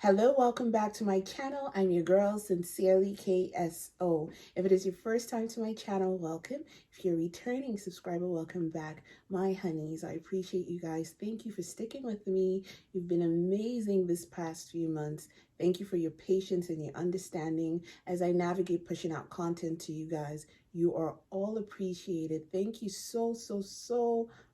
Hello, welcome back to my channel. I'm your girl, Sincerely KSO. If it is your first time to my channel, welcome. If you're a returning subscriber, welcome back, my honeys. I appreciate you guys. Thank you for sticking with me. You've been amazing this past few months. Thank you for your patience and your understanding as I navigate pushing out content to you guys. You are all appreciated. Thank you so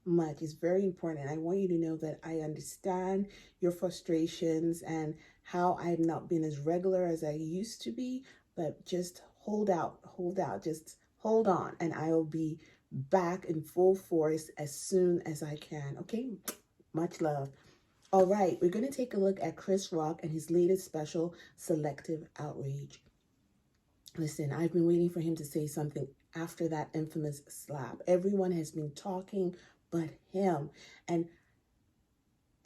much. It's very important. I want you to know that I understand your frustrations and how I've not been as regular as I used to be, but just hold out, just hold on, and I will be back in full force as soon as I can. Okay, much love. All right, we're going to take a look at Chris Rock and his latest special, Selective Outrage. Listen, I've been waiting for him to say something after that infamous slap. Everyone has been talking but him. And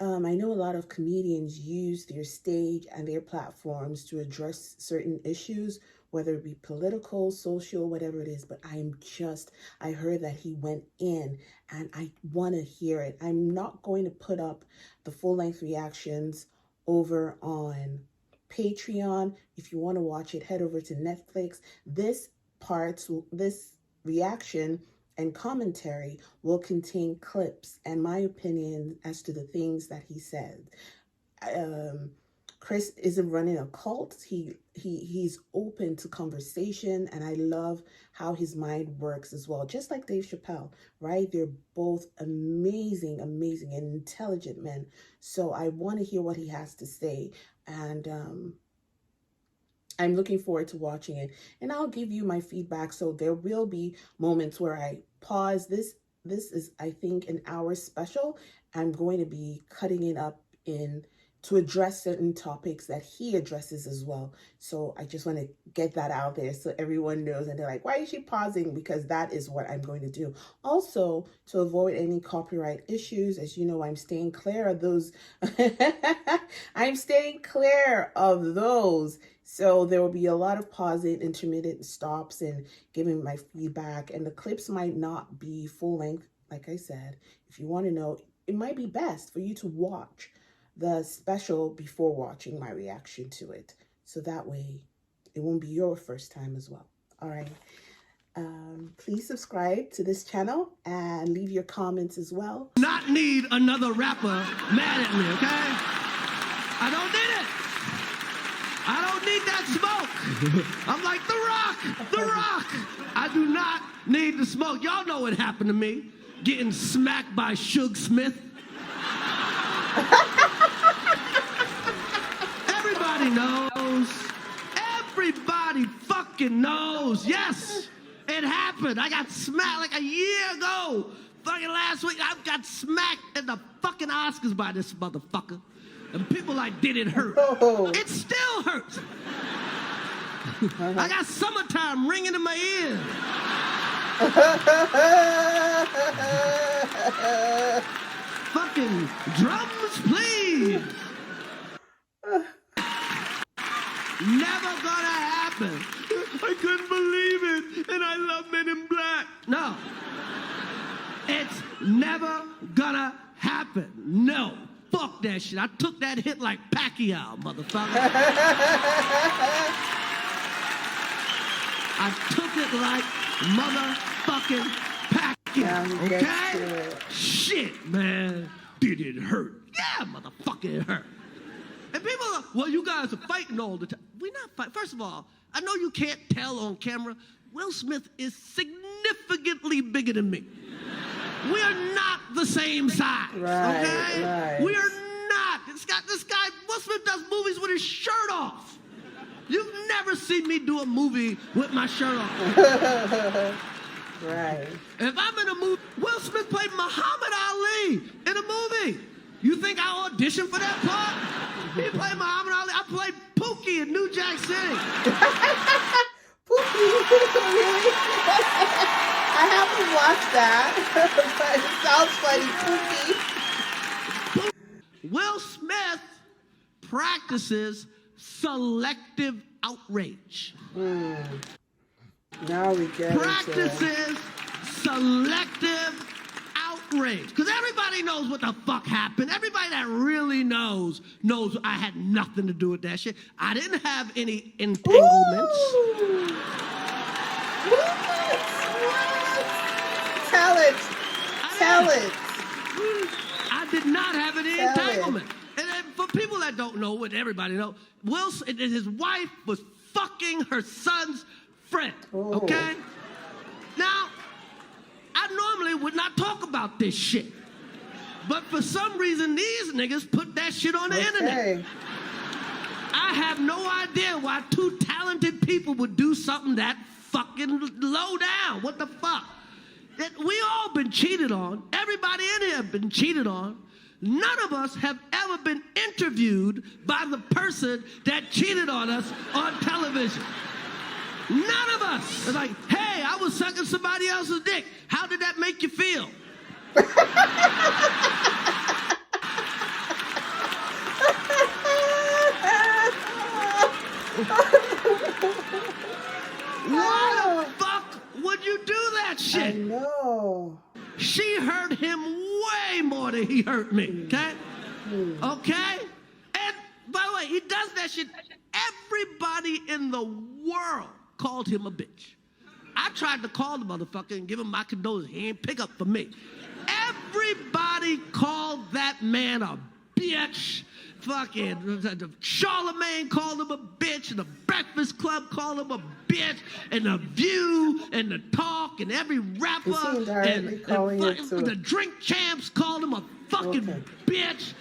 I know a lot of comedians use their stage and their platforms to address certain issues, whether it be political, social, whatever it is. But I heard that he went in and I want to hear it. I'm not going to put up the full-length reactions over on Patreon. If you want to watch it, head over to Netflix. This reaction and commentary will contain clips and my opinion as to the things that he said. Chris isn't running a cult. He's open to conversation, and I love how his mind works as well. Just like Dave Chappelle, right? They're both amazing and intelligent men. So I want to hear what he has to say, and I'm looking forward to watching it, and I'll give you my feedback. So there will be moments where I pause. This is, I think, an hour special. I'm going to be cutting it up to address certain topics that he addresses as well. So I just want to get that out there so everyone knows, and they're like, why is she pausing? Because that is what I'm going to do. Also, to avoid any copyright issues, as you know, I'm staying clear of those. I'm staying clear of those. So there will be a lot of pausing, intermittent stops, and giving my feedback. And the clips might not be full length, like I said. If you want to know, it might be best for you to watch the special before watching my reaction to it. So that way it won't be your first time as well. All right. Please subscribe to this channel and leave your comments as well. Not need another rapper mad at me, okay? I don't need it. I don't need that smoke. I'm like The Rock. I do not need the smoke. Y'all know what happened to me. Getting smacked by Suge Smith. Everybody knows. Everybody fucking knows. Yes, it happened. I got smacked like a year ago. Fucking last week, I got smacked in the fucking Oscars by this motherfucker. And people like, did it hurt? Oh. It still hurts. I got Summertime ringing in my ears. Fucking drums, please. Never gonna happen. I couldn't believe it, and I love Men in Black. No. It's never gonna happen. No. Fuck that shit. I took that hit like Pacquiao, motherfucker. I took it like motherfucking Pacquiao, okay? Shit, man. Did it hurt? Yeah, motherfucker, it hurt. And people are, well, you guys are fighting all the time. We're not fighting. First of all, I know you can't tell on camera. Will Smith is significantly bigger than me. We are not the same size, okay? Right. We are not. This guy, Will Smith does movies with his shirt off. You've never seen me do a movie with my shirt off. Right. If I'm in a movie, Will Smith played Muhammad Ali in a movie. You think I auditioned for that part? He played Muhammad Ali. I played Pookie in New Jack City. Pookie, really? I haven't watched that, but it sounds funny. Pookie. Will Smith practices selective outrage. Now we get practices selective outrage. outrage. Because everybody knows what the fuck happened. Everybody that really knows I had nothing to do with that shit. I didn't have any entanglements. Tell it. I did not have any entanglement. And then for people that don't know, what everybody knows, his wife was fucking her son's friend. Okay? Now, I normally would not talk about this shit. But for some reason, these niggas put that shit on the internet. I have no idea why two talented people would do something that fucking low down. What the fuck? We all been cheated on. Everybody in here have been cheated on. None of us have ever been interviewed by the person that cheated on us on television. None of us. It's like, hey, I was sucking somebody else's dick. How did that make you feel? Why the fuck would you do that shit? I know. She hurt him way more than he hurt me, okay? Okay? And by the way, he does that shit. Everybody in the world called him a bitch. I tried to call the motherfucker and give him my condolences. He ain't pick up for me. Everybody called that man a bitch. Fucking Charlemagne called him a bitch, and the Breakfast Club called him a bitch, and the View, and the Talk, and every rapper, and the Drink Champs called him a fucking bitch.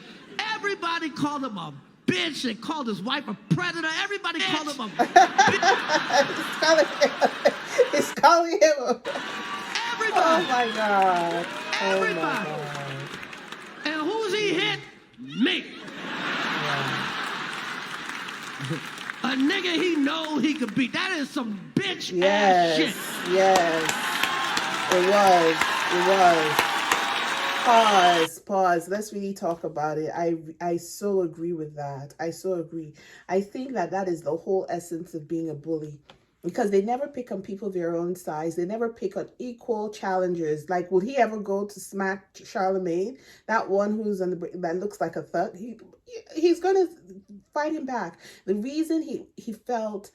Everybody called him a bitch. They called his wife a predator. Everybody called him a bitch. He's calling him a... Everybody. Oh my God. Everybody. Oh my God. And who's he hit? Me. A nigga he know he could beat. That is some bitch ass shit. Yes. It was. Pause. Let's really talk about it. I so agree with that. I so agree. I think that is the whole essence of being a bully. Because they never pick on people their own size. They never pick on equal challengers. Like, would he ever go to smack Charlemagne? That one who's on that looks like a thug. He's going to fight him back. The reason he felt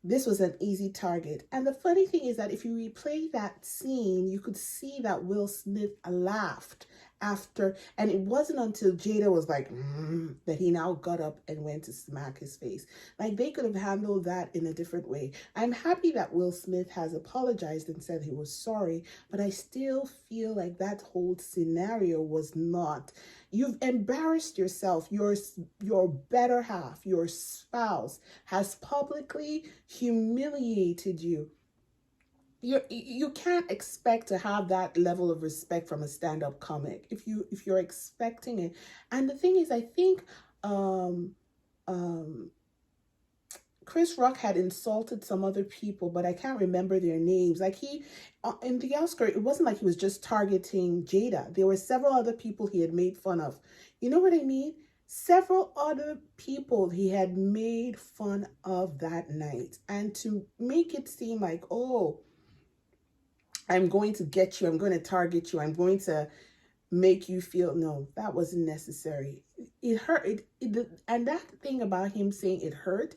this was an easy target. And the funny thing is that if you replay that scene, you could see that Will Smith laughed after, and it wasn't until Jada was like, that he now got up and went to smack his face. Like, they could have handled that in a different way. I'm happy that Will Smith has apologized and said he was sorry, but I still feel like that whole scenario was not. You've embarrassed yourself. Your better half, your spouse, has publicly humiliated you. You can't expect to have that level of respect from a stand-up comic if you're expecting it. And the thing is, I think Chris Rock had insulted some other people, but I can't remember their names. Like, he in the Oscar, it wasn't like he was just targeting Jada. There were several other people he had made fun of. You know what I mean? Several other people he had made fun of that night. And to make it seem like, oh, I'm going to get you, I'm going to target you, I'm going to make you feel, no, that wasn't necessary. It hurt. And that thing about him saying it hurt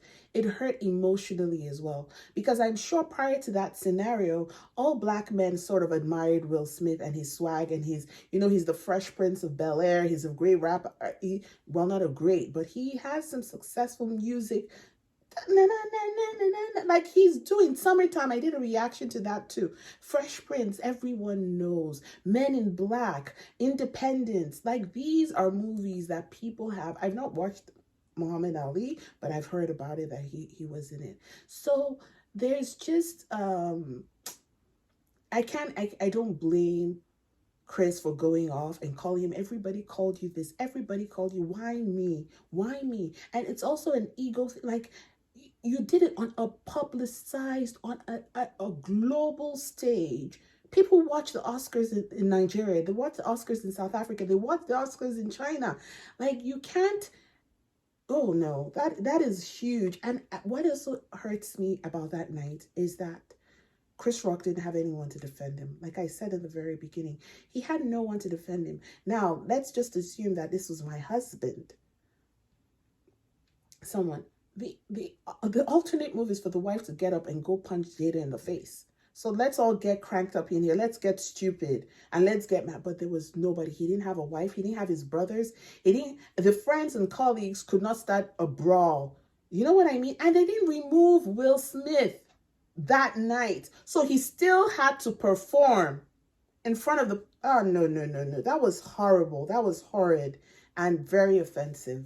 emotionally as well. Because I'm sure prior to that scenario, all black men sort of admired Will Smith and his swag and his, he's the Fresh Prince of Bel-Air. He's a great rapper. Well, not a great, but he has some successful music. Like he's doing Summertime. I did a reaction to that too. Fresh Prince, everyone knows. Men in Black, Independence. Like, these are movies that people have. I've not watched Muhammad Ali, but I've heard about it, that he was in it. So there's just I don't blame Chris for going off and calling him. Everybody called you this. Everybody called you. Why me? Why me? And it's also an ego thing. Like, you did it on a publicized, on a global stage. People watch the Oscars in Nigeria. They watch the Oscars in South Africa. They watch the Oscars in China. Like, you can't. Oh no, that is huge. And what also hurts me about that night is that Chris Rock didn't have anyone to defend him. Like I said in the very beginning, he had no one to defend him. Now, let's just assume that this was my husband. Someone. The alternate move is for the wife to get up and go punch Jada in the face. So let's all get cranked up in here. Let's get stupid and let's get mad. But there was nobody. He didn't have a wife. He didn't have his brothers. The friends and colleagues could not start a brawl. You know what I mean? And they didn't remove Will Smith that night. So he still had to perform in front of the... Oh, no. That was horrible. That was horrid and very offensive.